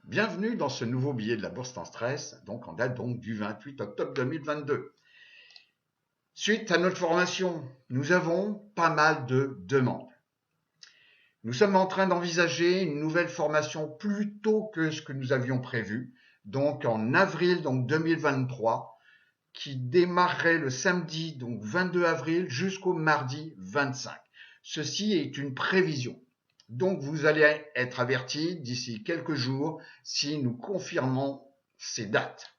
Bienvenue dans ce nouveau billet de la Bourse sans stress, donc en date du 28 octobre 2022. Suite à notre formation, nous avons pas mal de demandes. Nous sommes en train d'envisager une nouvelle formation plus tôt que ce que nous avions prévu, donc en avril 2023, qui démarrerait le samedi 22 avril jusqu'au mardi 25. Ceci est une prévision. Donc vous allez être avertis d'ici quelques jours si nous confirmons ces dates.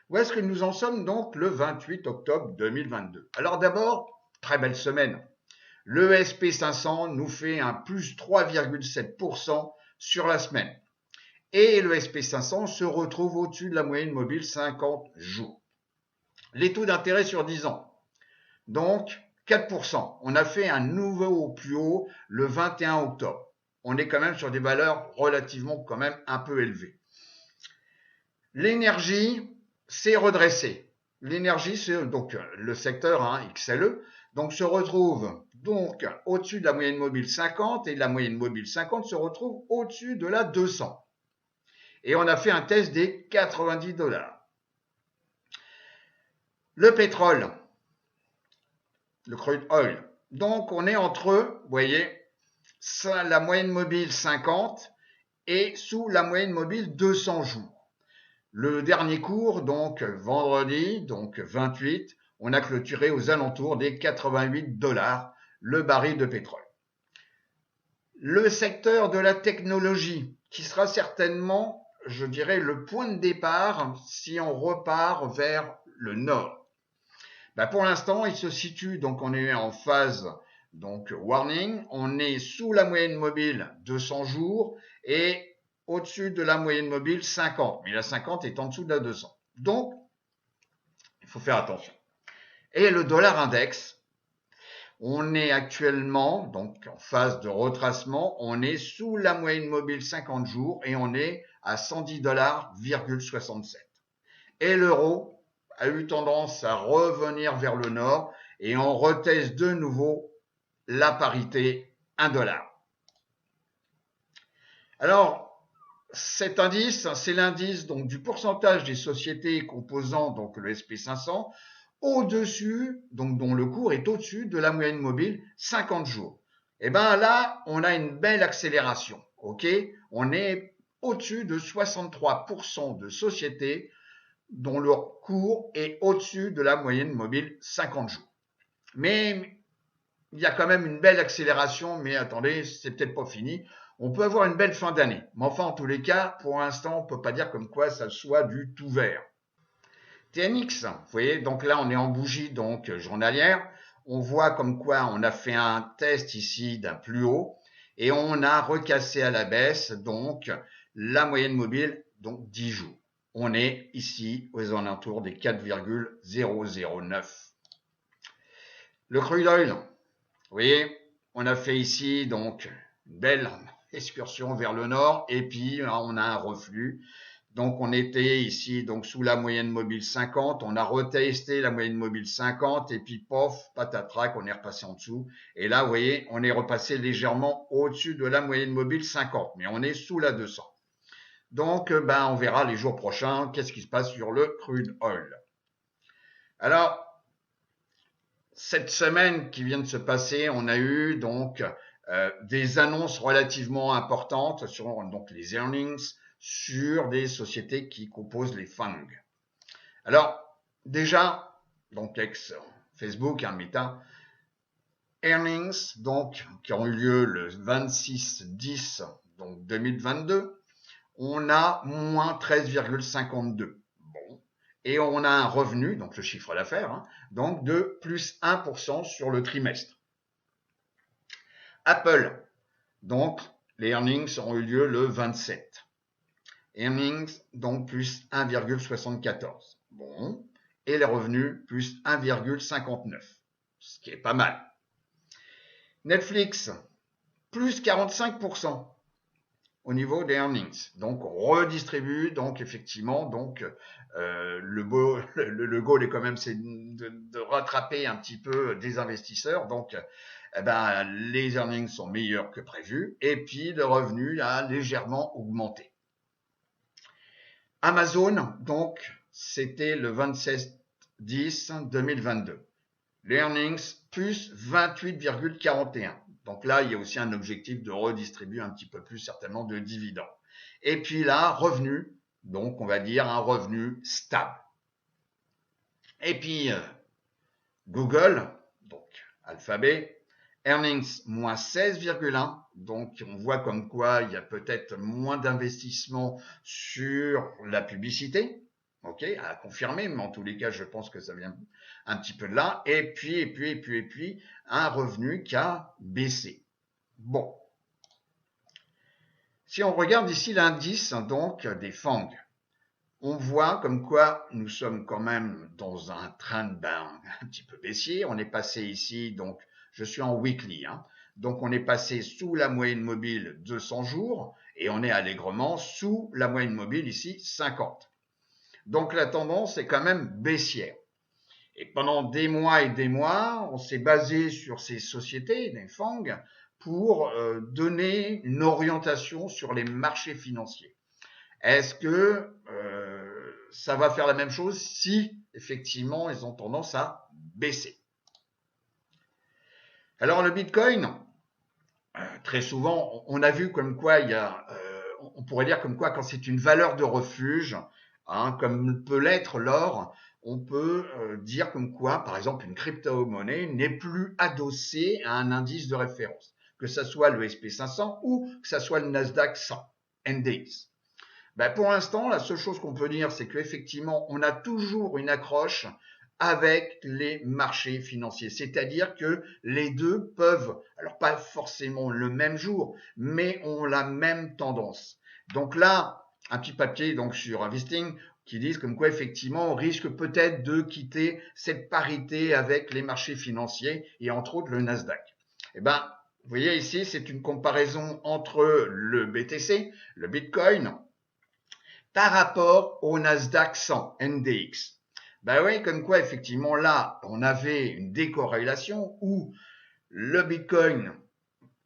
Où est-ce que nous en sommes donc le 28 octobre 2022? Alors d'abord, très belle semaine. Le SP500 nous fait un plus 3,7% sur la semaine. Et le SP500 se retrouve au-dessus de la moyenne mobile 50 jours. Les taux d'intérêt sur 10 ans. Donc, 4%. On a fait un nouveau plus haut le 21 octobre. On est quand même sur des valeurs relativement quand même un peu élevées. L'énergie s'est redressée. L'énergie, c'est donc le secteur XLE, donc se retrouve donc au-dessus de la moyenne mobile 50 et la moyenne mobile 50 se retrouve au-dessus de la 200. Et on a fait un test des 90 $. Le pétrole, le crude oil. Donc, on est entre, vous voyez, la moyenne mobile 50 et sous la moyenne mobile 200 jours. Le dernier cours, donc vendredi, donc 28, on a clôturé aux alentours des 88 $ le baril de pétrole. Le secteur de la technologie, qui sera certainement, je dirais, le point de départ si on repart vers le nord. Pour l'instant, il se situe, donc on est en phase warning, on est sous la moyenne mobile 200 jours et au-dessus de la moyenne mobile 50, mais la 50 est en dessous de la 200. Donc, il faut faire attention. Et le dollar index, on est actuellement, donc en phase de retracement, on est sous la moyenne mobile 50 jours et on est à 110 $,67. Et l'euro a eu tendance à revenir vers le nord et on reteste de nouveau la parité 1 $. Alors, cet indice, c'est l'indice du pourcentage des sociétés composant le SP500 au-dessus, dont le cours est au-dessus de la moyenne mobile 50 jours. Et bien là, on a une belle accélération. Ok, on est au-dessus de 63% de sociétés dont leur cours est au-dessus de la moyenne mobile 50 jours. Mais il y a quand même une belle accélération, mais attendez, c'est peut-être pas fini. On peut avoir une belle fin d'année. Mais enfin, en tous les cas, pour l'instant, on peut pas dire comme quoi ça soit du tout vert. TNX, vous voyez, donc là, on est en bougie journalière. On voit comme quoi on a fait un test ici d'un plus haut et on a recassé à la baisse la moyenne mobile 10 jours. On est ici aux alentours des 4,009. Le crude oil, vous voyez, on a fait ici une belle excursion vers le nord et puis on a un reflux. Donc on était ici sous la moyenne mobile 50, on a retesté la moyenne mobile 50 et puis pof, patatrac, on est repassé en dessous. Et là, vous voyez, on est repassé légèrement au-dessus de la moyenne mobile 50, mais on est sous la 200. Donc, on verra les jours prochains qu'est-ce qui se passe sur le crude oil. Alors, cette semaine qui vient de se passer, on a eu des annonces relativement importantes sur les earnings sur des sociétés qui composent les FANG. Alors, déjà, ex Facebook, Meta, earnings qui ont eu lieu le 26/10 2022. On a moins 13,52. Bon. Et on a un revenu, le chiffre d'affaires, de plus 1% sur le trimestre. Apple, les earnings ont eu lieu le 27. Earnings, plus 1,74. Bon. Et les revenus, plus 1,59. Ce qui est pas mal. Netflix, plus 45%. Au niveau des earnings. Donc, on redistribue, effectivement, le goal est quand même c'est de rattraper un petit peu des investisseurs. Donc, les earnings sont meilleurs que prévu et puis le revenu a légèrement augmenté. Amazon, donc, c'était le 27/10/2022. Les earnings, plus 28,41. Donc là, il y a aussi un objectif de redistribuer un petit peu plus, certainement, de dividendes. Et puis là, revenu, donc on va dire un revenu stable. Et puis, Google, donc Alphabet, earnings moins 16,1. Donc on voit comme quoi il y a peut-être moins d'investissement sur la publicité. Ok, à confirmer, mais en tous les cas, je pense que ça vient un petit peu de là. Et puis, un revenu qui a baissé. Bon. Si on regarde ici l'indice, donc, des FANG, on voit comme quoi nous sommes quand même dans un trend un petit peu baissier. On est passé ici, donc je suis en weekly, hein. Donc on est passé sous la moyenne mobile 200 jours et on est allègrement sous la moyenne mobile ici 50. Donc la tendance est quand même baissière. Et pendant des mois et des mois, on s'est basé sur ces sociétés, les FANG, pour donner une orientation sur les marchés financiers. Est-ce que ça va faire la même chose si effectivement ils ont tendance à baisser? Alors le Bitcoin, très souvent, on a vu comme quoi il y a, on pourrait dire comme quoi quand c'est une valeur de refuge, hein, comme peut l'être l'or, on peut dire comme quoi, par exemple, une crypto-monnaie n'est plus adossée à un indice de référence, que ce soit le SP500 ou que ce soit le Nasdaq 100 NDX. Ben pour l'instant, la seule chose qu'on peut dire, c'est qu'effectivement, on a toujours une accroche avec les marchés financiers. C'est-à-dire que les deux peuvent, alors pas forcément le même jour, mais ont la même tendance. Donc là, un petit papier donc sur Investing qui disent comme quoi effectivement on risque peut-être de quitter cette parité avec les marchés financiers et entre autres le Nasdaq. Eh ben, vous voyez ici, c'est une comparaison entre le BTC, le Bitcoin, par rapport au Nasdaq 100 NDX. Ben oui, comme quoi effectivement là, on avait une décorrélation où le Bitcoin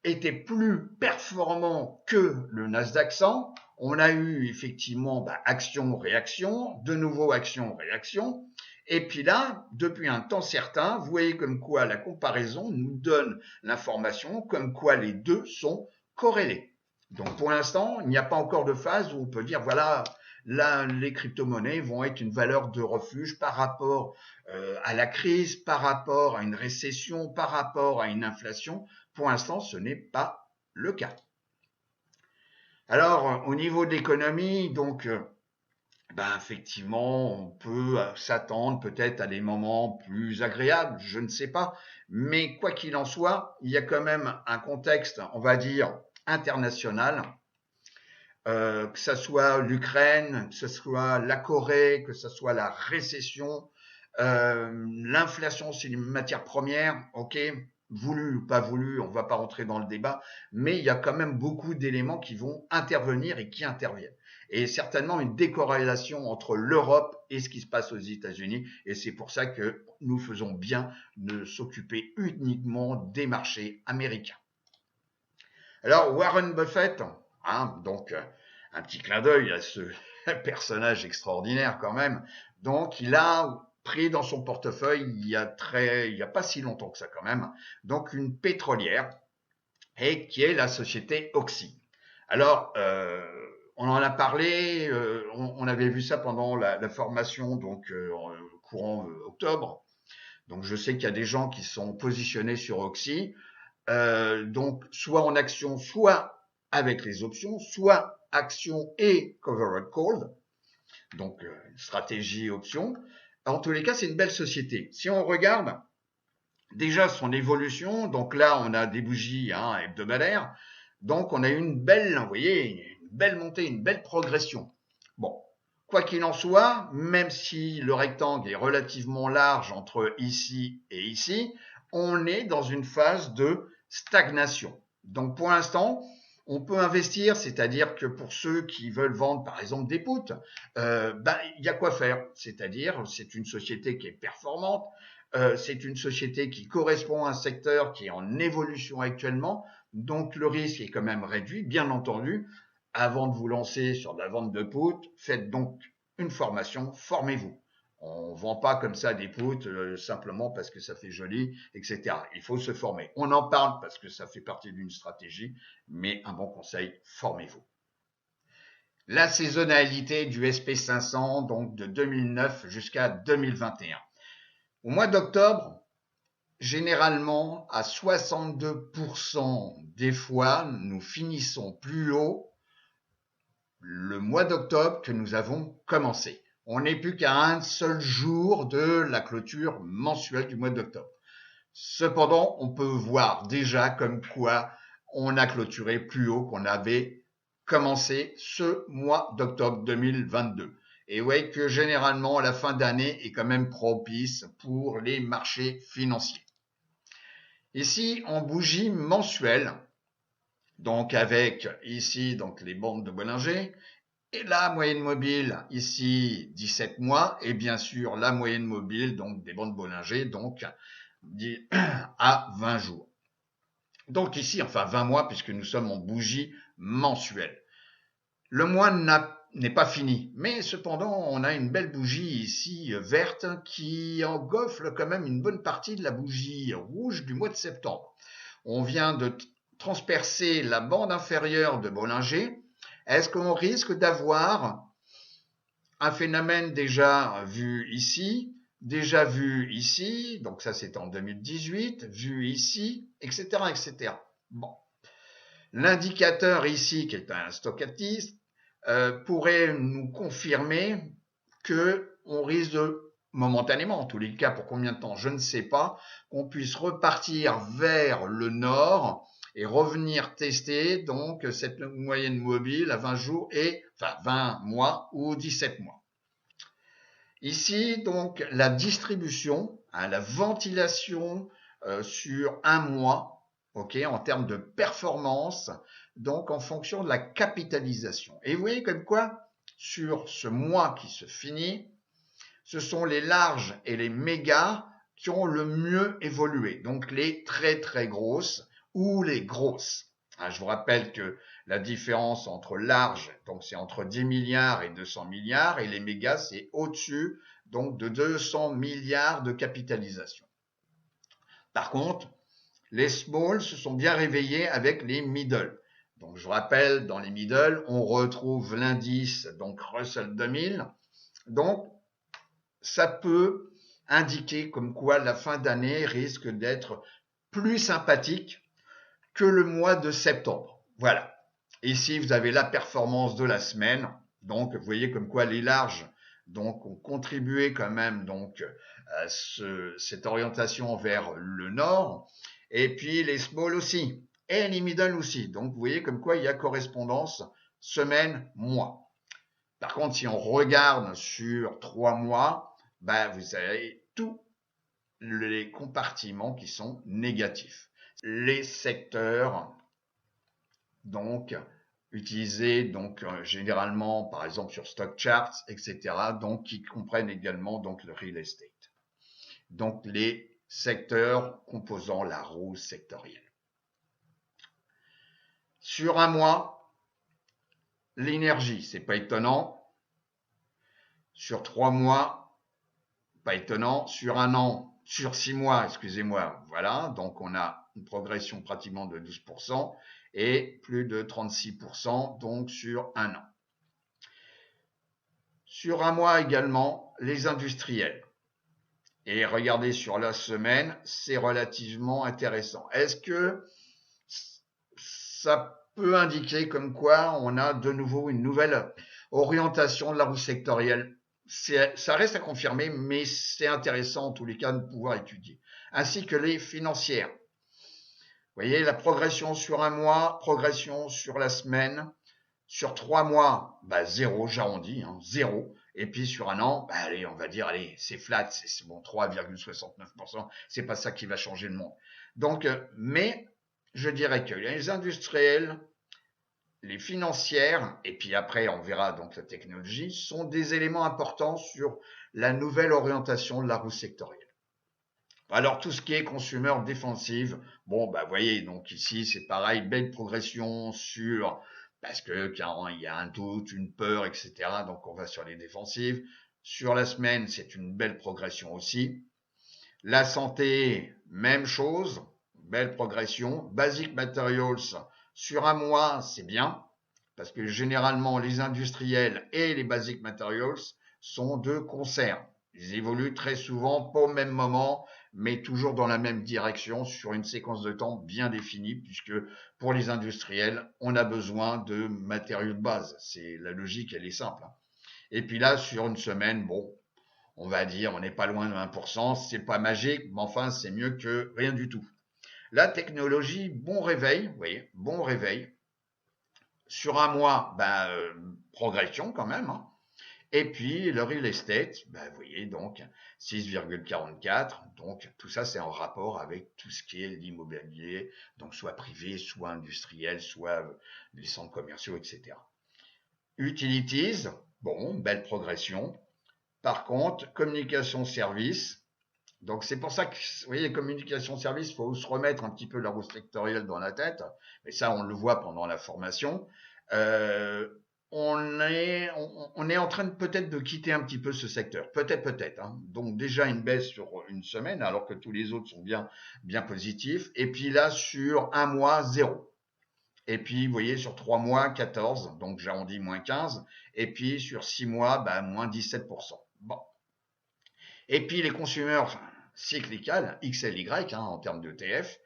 était plus performant que le Nasdaq 100. On a eu effectivement action-réaction, de nouveau action-réaction. Et puis là, depuis un temps certain, vous voyez comme quoi la comparaison nous donne l'information comme quoi les deux sont corrélés. Donc pour l'instant, il n'y a pas encore de phase où on peut dire voilà, là les crypto-monnaies vont être une valeur de refuge par rapport à la crise, par rapport à une récession, par rapport à une inflation. Pour l'instant, ce n'est pas le cas. Alors, au niveau de l'économie, donc, effectivement, on peut s'attendre peut-être à des moments plus agréables, je ne sais pas. Mais quoi qu'il en soit, il y a quand même un contexte, on va dire, international, que ce soit l'Ukraine, que ce soit la Corée, que ce soit la récession, l'inflation sur les matières premières, ok, voulu ou pas voulu, on ne va pas rentrer dans le débat, mais il y a quand même beaucoup d'éléments qui vont intervenir et qui interviennent. Et certainement une décorrélation entre l'Europe et ce qui se passe aux États-Unis. Et c'est pour ça que nous faisons bien de s'occuper uniquement des marchés américains. Alors Warren Buffett, hein, donc un petit clin d'œil à ce personnage extraordinaire quand même. Donc il a pris dans son portefeuille il y a pas si longtemps que ça quand même, donc une pétrolière et qui est la société Oxy. Alors on en a parlé, on avait vu ça pendant la formation donc courant octobre. Donc je sais qu'il y a des gens qui sont positionnés sur Oxy. Donc soit en action, soit avec les options, soit action et covered call, donc stratégie option. En tous les cas, c'est une belle société. Si on regarde déjà son évolution, donc là on a des bougies hebdomadaires, donc on a une belle, vous voyez, une belle montée, une belle progression. Bon, quoi qu'il en soit, même si le rectangle est relativement large entre ici et ici, on est dans une phase de stagnation. Donc pour l'instant, on peut investir, c'est-à-dire que pour ceux qui veulent vendre par exemple des puts, il y a quoi faire. C'est-à-dire, c'est une société qui est performante, c'est une société qui correspond à un secteur qui est en évolution actuellement, donc le risque est quand même réduit, bien entendu. avant de vous lancer sur de la vente de put, faites donc une formation, formez-vous. On ne vend pas comme ça des puts simplement parce que ça fait joli, etc. Il faut se former. On en parle parce que ça fait partie d'une stratégie, mais un bon conseil, formez-vous. La saisonnalité du SP500, donc de 2009 jusqu'à 2021. Au mois d'octobre, généralement, à 62% des fois, nous finissons plus haut le mois d'octobre que nous avons commencé. On n'est plus qu'à un seul jour de la clôture mensuelle du mois d'octobre. Cependant, on peut voir déjà comme quoi on a clôturé plus haut qu'on avait commencé ce mois d'octobre 2022. Et ouais, que généralement, la fin d'année est quand même propice pour les marchés financiers. Ici, en bougie mensuelle, donc avec ici donc les bandes de Bollinger, et la moyenne mobile ici 17 mois, et bien sûr la moyenne mobile donc des bandes Bollinger donc à 20 jours. Donc ici, enfin 20 mois puisque nous sommes en bougie mensuelle. Le mois n'est pas fini, mais cependant on a une belle bougie ici verte qui engofle quand même une bonne partie de la bougie rouge du mois de septembre. On vient de transpercer la bande inférieure de Bollinger. Est-ce qu'on risque d'avoir un phénomène déjà vu ici, donc ça c'est en 2018, vu ici, etc., etc. Bon. L'indicateur ici, qui est un stochastique, pourrait nous confirmer que on risque de, momentanément, en tous les cas, pour combien de temps, je ne sais pas, qu'on puisse repartir vers le nord et revenir tester donc cette moyenne mobile à 20 jours et, enfin 20 mois ou 17 mois. Ici, donc, la distribution, la ventilation sur un mois, en termes de performance, donc en fonction de la capitalisation. Et vous voyez comme quoi, sur ce mois qui se finit, ce sont les larges et les mégas qui ont le mieux évolué, donc les très très grosses ou les grosses. Je vous rappelle que la différence entre large, donc c'est entre 10 milliards et 200 milliards, et les mégas, c'est au-dessus donc de 200 milliards de capitalisation. Par contre, les small se sont bien réveillés avec les middle. Donc je vous rappelle, dans les middle, on retrouve l'indice, donc Russell 2000. Donc ça peut indiquer comme quoi la fin d'année risque d'être plus sympathique que le mois de septembre. Voilà. Ici, vous avez la performance de la semaine. Donc, vous voyez comme quoi les larges donc, ont contribué quand même donc, à cette orientation vers le nord. Et puis, les small aussi. Et les middle aussi. Donc, vous voyez comme quoi il y a correspondance semaine-mois. Par contre, si on regarde sur 3 mois, vous avez tous les compartiments qui sont négatifs. Les secteurs donc utilisés donc généralement par exemple sur stock charts, etc. donc qui comprennent également donc le real estate. Donc les secteurs composant la roue sectorielle. Sur un mois, l'énergie, c'est pas étonnant. Sur 3 mois, pas étonnant. Sur un an, sur 6 mois, excusez-moi, voilà. Donc on a une progression pratiquement de 12% et plus de 36% donc sur un an. Sur un mois également, les industriels. Et regardez sur la semaine, c'est relativement intéressant. Est-ce que ça peut indiquer comme quoi on a de nouveau une nouvelle orientation de la roue sectorielle? Ça reste à confirmer, mais c'est intéressant en tous les cas de pouvoir étudier. Ainsi que les financières. Vous voyez, la progression sur un mois, progression sur la semaine. Sur 3 mois, zéro, j'arrondis, zéro. Et puis sur un an, allez, on va dire, allez, c'est flat, c'est bon, 3,69%. C'est pas ça qui va changer le monde. Donc, mais je dirais que les industriels, les financières, et puis après on verra donc la technologie, sont des éléments importants sur la nouvelle orientation de la roue sectorielle. Alors tout ce qui est consumer défensive, bon vous voyez donc ici c'est pareil, belle progression sur parce que car il y a un doute, une peur, etc. Donc on va sur les défensives. Sur la semaine, c'est une belle progression aussi. La santé, même chose, belle progression. Basic Materials, sur un mois, c'est bien, parce que généralement, les industriels et les Basic Materials sont de concert. Ils évoluent très souvent, pas au même moment, mais toujours dans la même direction, sur une séquence de temps bien définie, puisque pour les industriels, on a besoin de matériaux de base. C'est la logique, elle est simple. Et puis là, sur une semaine, bon, on va dire, on n'est pas loin de 1%, c'est pas magique, mais enfin, c'est mieux que rien du tout. La technologie, bon réveil, vous voyez, bon réveil. Sur un mois, progression quand même, hein. Et puis le real estate, vous voyez donc 6,44. Donc tout ça c'est en rapport avec tout ce qui est l'immobilier, donc soit privé, soit industriel, soit les centres commerciaux, etc. Utilities, bon, belle progression. Par contre, communication service, donc c'est pour ça que, vous voyez, communication service, il faut se remettre un petit peu la roue sectorielle dans la tête, mais ça on le voit pendant la formation. Euh, on est en train de peut-être de quitter un petit peu ce secteur, peut-être, hein. Donc déjà une baisse sur une semaine, alors que tous les autres sont bien positifs. Et puis là sur un mois, 0. Et puis vous voyez sur 3 mois, 14, donc j'arrondis moins 15. Et puis sur 6 mois, moins 17%. Bon. Et puis les consommateurs cyclicales, XLY, hein, en termes d'ETF,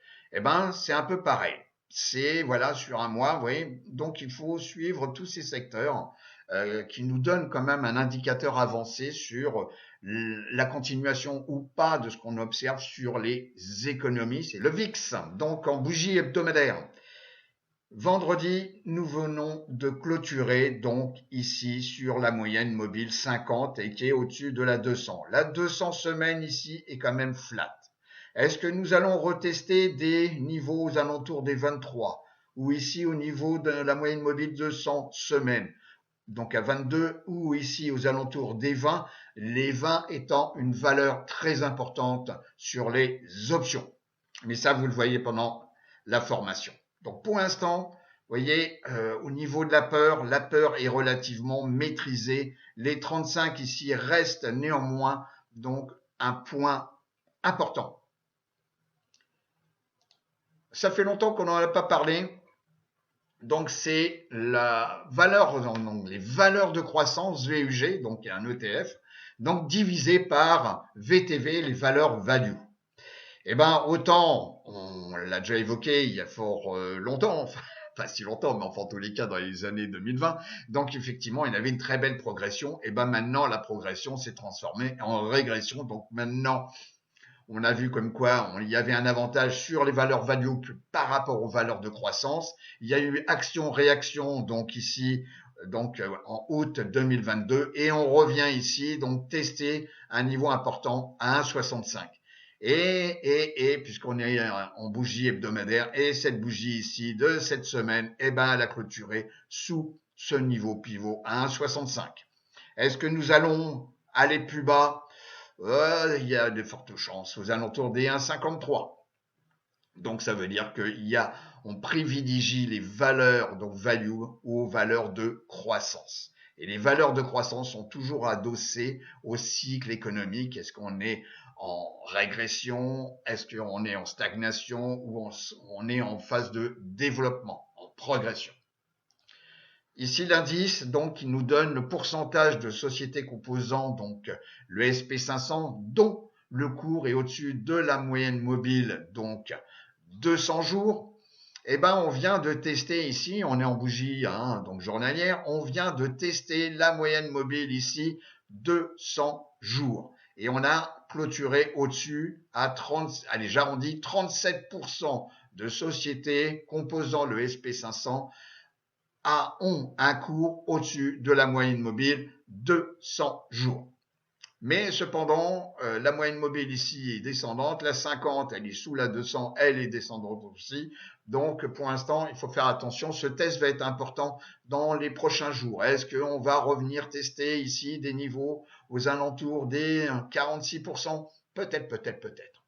c'est un peu pareil. C'est, voilà, sur un mois, vous voyez, donc il faut suivre tous ces secteurs qui nous donnent quand même un indicateur avancé sur la continuation ou pas de ce qu'on observe sur les économies. C'est le VIX, donc en bougie hebdomadaire. Vendredi, nous venons de clôturer donc ici sur la moyenne mobile 50 et qui est au-dessus de la 200. La 200 semaines ici est quand même flat. Est-ce que nous allons retester des niveaux aux alentours des 23 ou ici au niveau de la moyenne mobile 200 semaines, donc à 22 ou ici aux alentours des 20, les 20 étant une valeur très importante sur les options. Mais ça, vous le voyez pendant la formation. Donc pour l'instant, vous voyez, au niveau de la peur est relativement maîtrisée. Les 35 ici restent néanmoins donc un point important. Ça fait longtemps qu'on n'en a pas parlé. Donc c'est la valeur, donc les valeurs de croissance VUG, donc un ETF, donc divisé par VTV, les valeurs value. Autant, on l'a déjà évoqué il y a fort longtemps, enfin pas si longtemps, mais enfin en tous les cas dans les années 2020. Donc effectivement, il y avait une très belle progression. Maintenant, la progression s'est transformée en régression. Donc maintenant, on a vu comme quoi il y avait un avantage sur les valeurs value par rapport aux valeurs de croissance. Il y a eu action-réaction, donc ici, en août 2022, et on revient ici, donc tester un niveau important à 1,65. Et puisqu'on est en bougie hebdomadaire, et cette bougie ici de cette semaine, elle a clôturé sous ce niveau pivot à 1,65. Est-ce que nous allons aller plus bas? Il y a de fortes chances, aux alentours des 1,53. Donc ça veut dire on privilégie les valeurs, donc value, aux valeurs de croissance. Et les valeurs de croissance sont toujours adossées au cycle économique. Est-ce qu'on est en régression? Est-ce qu'on est en stagnation? Ou on est en phase de développement, en progression? Ici, l'indice, donc, il nous donne le pourcentage de sociétés composant, donc, le SP500, dont le cours est au-dessus de la moyenne mobile, donc, 200 jours. On vient de tester ici, on est en bougie, hein, donc journalière, on vient de tester la moyenne mobile ici, 200 jours. Et on a clôturé au-dessus à 37% de sociétés composant le SP500 ont un cours au-dessus de la moyenne mobile 200 jours. Mais cependant, la moyenne mobile ici est descendante, la 50 elle est sous la 200, elle est descendante aussi. Donc pour l'instant, il faut faire attention, ce test va être important dans les prochains jours. Est-ce qu'on va revenir tester ici des niveaux aux alentours des 46%? Peut-être.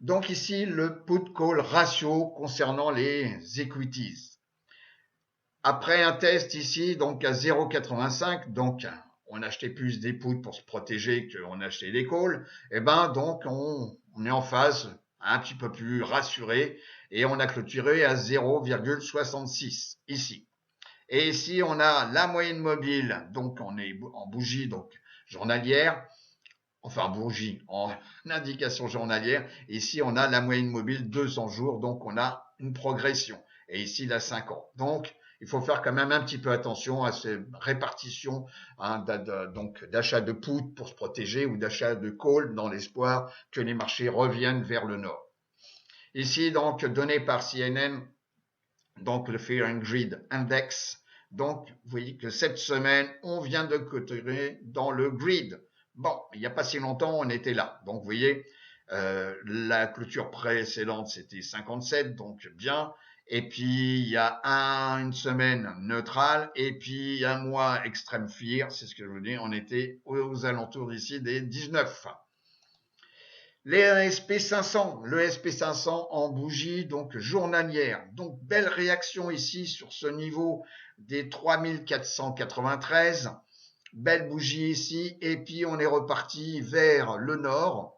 Donc ici, le put-call ratio concernant les equities. Après un test ici, donc à 0,85, donc on achetait plus des poudres pour se protéger qu'on achetait des calls, et ben donc on est en phase un petit peu plus rassuré et on a clôturé à 0,66 ici. Et ici on a la moyenne mobile, donc on est en bougie donc journalière, enfin bougie en indication journalière. Ici on a la moyenne mobile 200 jours, donc on a une progression. Et ici la 5 ans. Donc il faut faire quand même un petit peu attention à ces répartitions hein, donc d'achat de put pour se protéger ou d'achat de call dans l'espoir que les marchés reviennent vers le nord. Ici donc donné par CNN, donc le Fear and Greed Index. Donc vous voyez que cette semaine on vient de clôturer dans le greed. Bon, il n'y a pas si longtemps on était là. Donc vous voyez la clôture précédente c'était 57, donc bien. Et puis il y a une semaine neutrale et puis un mois extreme fear, c'est ce que je vous dis, on était aux alentours d'ici des 19. Les SP500, le SP500 en bougie donc journalière. Donc belle réaction ici sur ce niveau des 3493. Belle bougie ici et puis on est reparti vers le nord.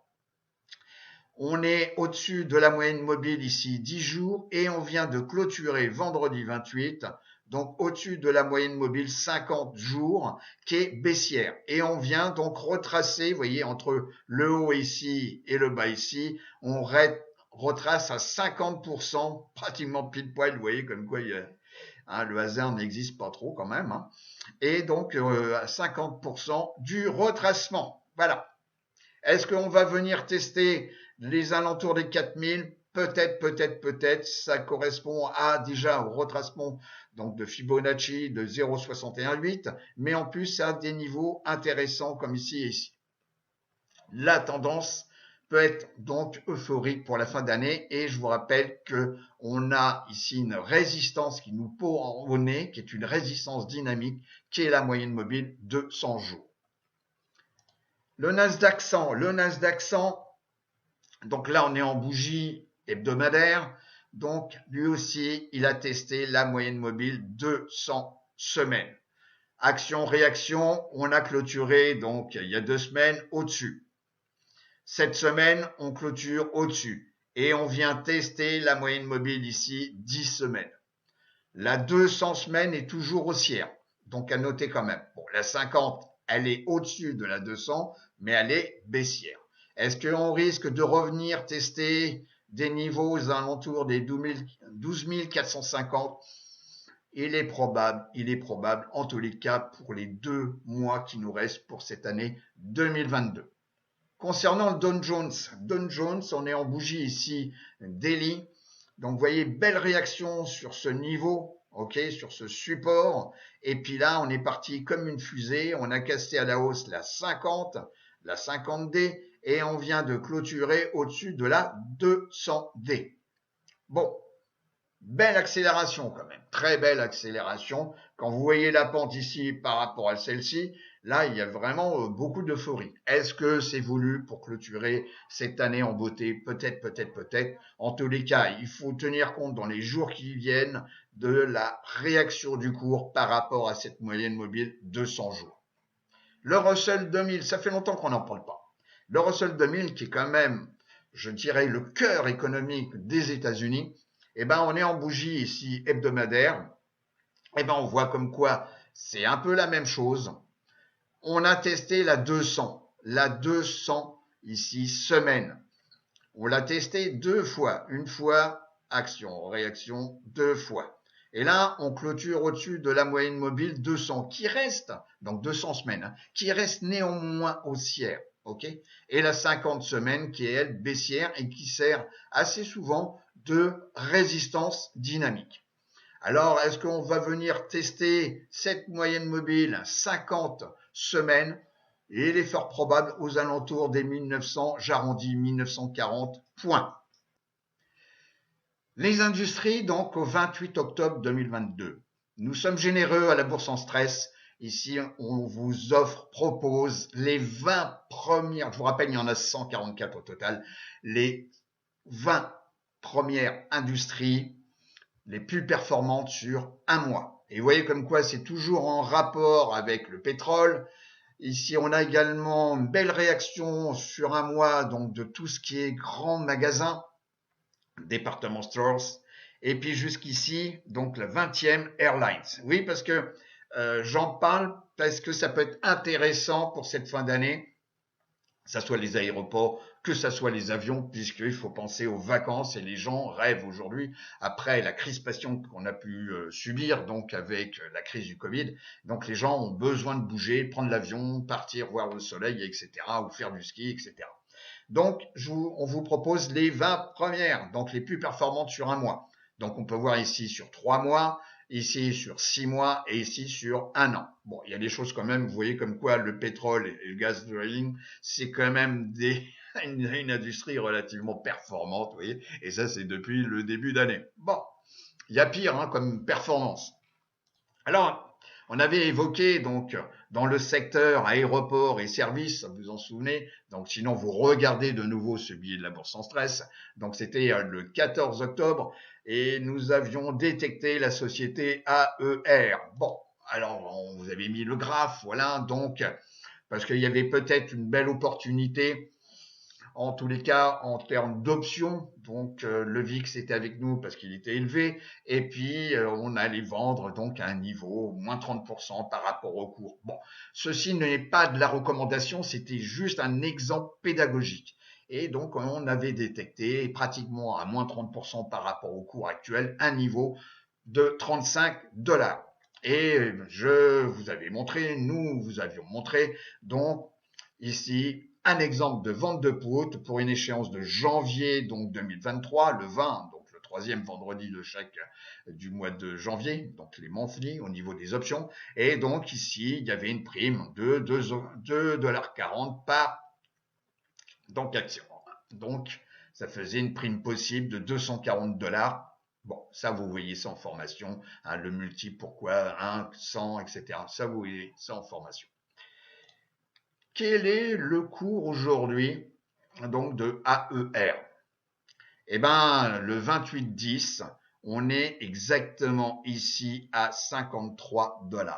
On est au-dessus de la moyenne mobile ici 10 jours et on vient de clôturer vendredi 28, donc au-dessus de la moyenne mobile 50 jours qui est baissière. Et on vient donc retracer, vous voyez, entre le haut ici et le bas ici, on retrace à 50%, pratiquement pile poil, vous voyez, comme quoi le hasard n'existe pas trop quand même. Hein. Et donc à 50% du retracement. Voilà. Est-ce qu'on va venir tester les alentours des 4000? Peut-être, peut-être, peut-être. Ça correspond déjà au retracement donc de Fibonacci de 0,618, mais en plus à des niveaux intéressants comme ici et ici. La tendance peut être donc euphorique pour la fin d'année et je vous rappelle que on a ici une résistance qui nous pond au nez, qui est une résistance dynamique, qui est la moyenne mobile de 100 jours. Le Nasdaq 100, donc là on est en bougie hebdomadaire, donc lui aussi il a testé la moyenne mobile de 100 semaines. Action-réaction, on a clôturé donc il y a 2 semaines au-dessus. Cette semaine on clôture au-dessus et on vient tester la moyenne mobile ici 10 semaines. La 200 semaines est toujours haussière, donc à noter quand même. Bon, la 50 elle est au-dessus de la 200, mais elle est baissière. Est-ce qu'on risque de revenir tester des niveaux aux alentours des 12 450? Il est probable, en tous les cas, pour les 2 mois qui nous restent pour cette année 2022. Concernant le Dow Jones, on est en bougie ici, daily. Donc, vous voyez, belle réaction sur ce niveau, ok, sur ce support. Et puis là, on est parti comme une fusée. On a cassé à la hausse la 50, la 50D, et on vient de clôturer au-dessus de la 200D. Bon, belle accélération quand même, très belle accélération. Quand vous voyez la pente ici par rapport à celle-ci, là, il y a vraiment beaucoup d'euphorie. Est-ce que c'est voulu pour clôturer cette année en beauté? Peut-être, peut-être, peut-être. En tous les cas, il faut tenir compte dans les jours qui viennent de la réaction du cours par rapport à cette moyenne mobile de 100 jours. Le Russell 2000, ça fait longtemps qu'on n'en parle pas. Le Russell 2000 qui est quand même, je dirais, le cœur économique des États-Unis, eh ben, on est en bougie ici hebdomadaire. Eh ben, on voit comme quoi c'est un peu la même chose. On a testé la 200 ici semaine. On l'a testé 2 fois. Une fois action, réaction, 2 fois. Et là, on clôture au-dessus de la moyenne mobile 200 qui reste, donc 200 semaines, hein, qui reste néanmoins haussière. Okay, et la 50 semaines qui est elle baissière et qui sert assez souvent de résistance dynamique. Alors, est-ce qu'on va venir tester cette moyenne mobile 50 semaines? Et il est fort probable aux alentours des 1900, j'arrondis 1940 points. Les industries, donc au 28 octobre 2022. Nous sommes généreux à la bourse en stress. Ici, on vous propose les 20 premières, je vous rappelle, il y en a 144 au total, les 20 premières industries les plus performantes sur un mois. Et vous voyez comme quoi c'est toujours en rapport avec le pétrole. Ici, on a également une belle réaction sur un mois donc de tout ce qui est grands magasins, department stores. Et puis jusqu'ici, donc la 20e Airlines. Oui, parce que j'en parle parce que ça peut être intéressant pour cette fin d'année, que ce soit les aéroports, que ce soit les avions, puisqu'il faut penser aux vacances et les gens rêvent aujourd'hui, après la crispation qu'on a pu subir, donc avec la crise du Covid, donc les gens ont besoin de bouger, de prendre l'avion, partir voir le soleil, etc., ou faire du ski, etc. Donc, on vous propose les 20 premières, donc les plus performantes sur un mois. Donc, on peut voir ici sur 3 mois, ici sur 6 mois et ici sur 1 an. Bon, il y a des choses quand même, vous voyez comme quoi le pétrole et le gas drilling, c'est quand même une industrie relativement performante, vous voyez, et ça c'est depuis le début d'année. Bon, il y a pire hein, comme performance. Alors, on avait évoqué donc dans le secteur aéroport et services, vous vous en souvenez, donc sinon vous regardez de nouveau ce billet de la bourse sans stress, donc c'était le 14 octobre et nous avions détecté la société AER. Bon, alors on vous avait mis le graphe, voilà, donc parce qu'il y avait peut-être une belle opportunité en tous les cas en termes d'options. Donc le VIX était avec nous parce qu'il était élevé et puis on allait vendre donc à un niveau moins 30% par rapport au cours. Bon, ceci n'est pas de la recommandation, c'était juste un exemple pédagogique. Et donc on avait détecté pratiquement à moins 30% par rapport au cours actuel un niveau de 35$. Et je vous avais montré, nous vous avions montré donc ici un exemple de vente de put pour une échéance de janvier donc 2023, le 20, donc le troisième vendredi de chaque du mois de janvier, donc les monthly au niveau des options. Et donc ici, il y avait une prime de 2,40$ par donc action. Donc ça faisait une prime possible de 240$. Bon, ça vous voyez ça en formation, hein, le multiple pourquoi 1, 100, etc. Ça vous voyez ça en formation. Quel est le cours aujourd'hui donc de AER? Eh bien, le 28-10, on est exactement ici à 53$.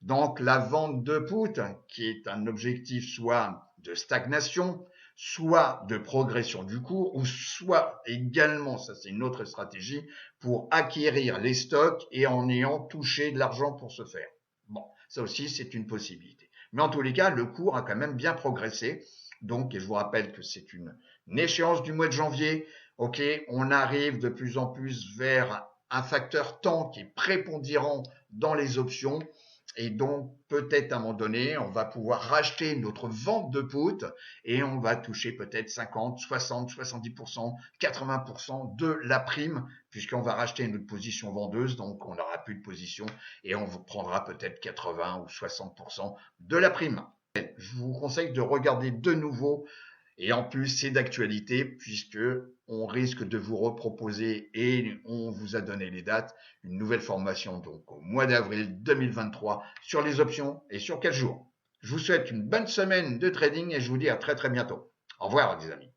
Donc, la vente de put, qui est un objectif soit de stagnation, soit de progression du cours, ou soit également, ça c'est une autre stratégie, pour acquérir les stocks et en ayant touché de l'argent pour ce faire. Bon, ça aussi c'est une possibilité. Mais en tous les cas, le cours a quand même bien progressé. Donc, et je vous rappelle que c'est une échéance du mois de janvier. Ok, on arrive de plus en plus vers un facteur temps qui est prépondérant dans les options. Et donc, peut-être à un moment donné, on va pouvoir racheter notre vente de put et on va toucher peut-être 50, 60, 70%, 80% de la prime puisqu'on va racheter notre position vendeuse. Donc, on n'aura plus de position et on prendra peut-être 80 ou 60% de la prime. Je vous conseille de regarder de nouveau et en plus, c'est d'actualité puisque on risque de vous reproposer et on vous a donné les dates, une nouvelle formation donc au mois d'avril 2023 sur les options et sur 4 jours. Je vous souhaite une bonne semaine de trading et je vous dis à très très bientôt. Au revoir les amis.